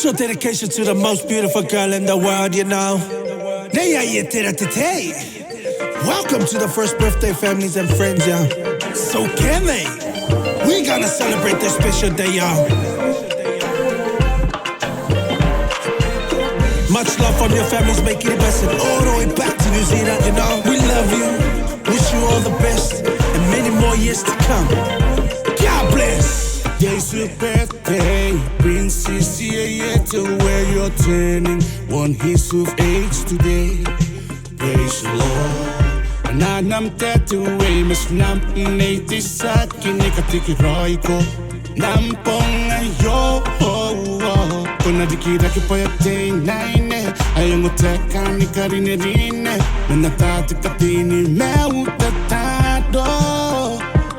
Special dedication to the most beautiful girl in the world, you know. Nei Aietera Teuei. Welcome to the first birthday, families and friends, y'all. So can they? We gonna celebrate this special day, y'all. Much love from your families, making it best, and all the way back to New Zealand, you know. We love you, wish you all the best, and many more years to come. God bless. Today's your birthday, Princess Nei Aietera Teuei, you're turning 1 years of age today. Praise the Lord. Nanam Teuei, mas nampinate sa akin, ikatikiroi ko. Nampong ayo, kung nadikita kipayatay naine, ayong utekan ikarinirine, nanatatikatini meutatado.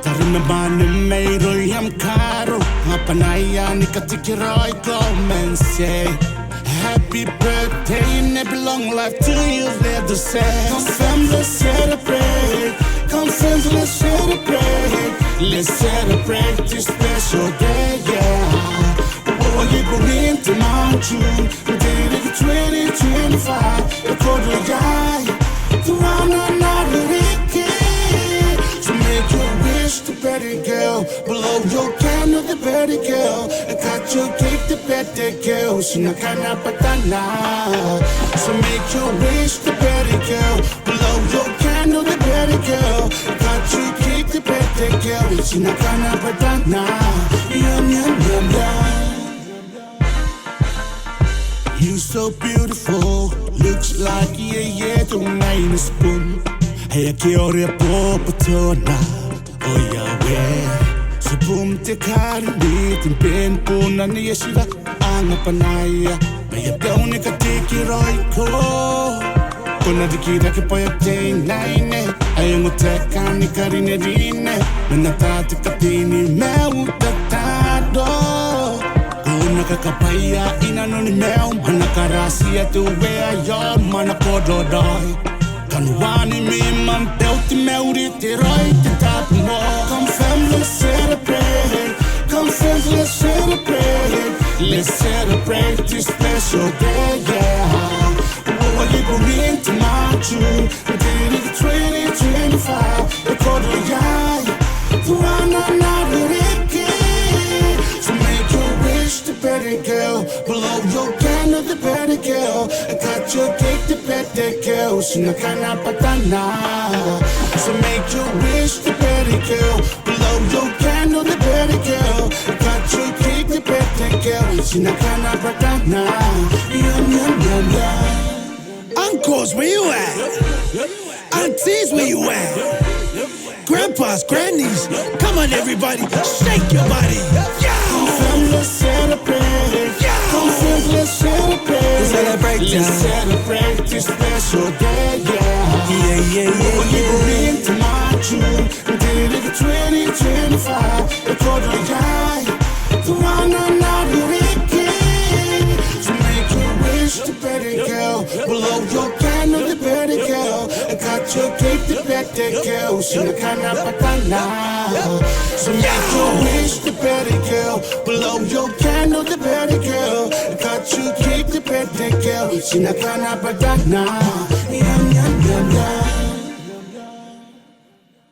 Tarinabani mayro'y karo, ngapanaya nikatikiroi ko, men say, happy birthday and every long life to you, let us say. Come fam, let's celebrate. Come friends, let's celebrate. Let's celebrate this special day, yeah. Oh, you go into my June, day of 2025. The code will die, the round another weekend. So make your wish to better girl, blow your candle the better girl. I got your cake the better girl, sinakana patana. So make your wish to better girl, blow your candle the better girl. I got your cake the better girl, sinakana patana. Yum yum yum yum. You so beautiful, looks like Teuei na spoon. Hey, akiore po patona, oh Yahweh. Sebum te karimit, impen po na niya sila ang panaya. May daw ni katikiroi ko. Kung nadikita kipayatay naine, ayong utekan ni karinirine, nanatatikatini meutatado. Nakakapaya inano ni meo, manakarasi Teuei ayon manakododoi. Kanuani mi mampeuti meuritирoi te tapumo. Come fam, let's celebrate. Come friends, let's celebrate. Let's celebrate this special day, yeah. Oh, you go into my June, day of 2025. The code will die, the round another weekend. So make your wish the better girl, blow your candle the better girl. I got your cake the better girl, sinakana patana. So make your wish the better girl, blow your candle the better girl. I got your cake the better girl, sinakana patana. Yum yum yum yum. Uncles, where you at? Aunties, where you at? Grandpas, grannies, come on everybody, shake your body. Come fam, let's celebrate. Come friends, let's celebrate. Let's celebrate this special day, yeah. When you go into my June, day of 2025. The code will die, the round another weekend. So make your wish the better girl, blow your candle the better girl. I got your cake the better girl, sinakana patana. So make your wish the better girl, blow your candle the better girl. I got your cake the better girl, sinakana patana. Yum yum yum yum.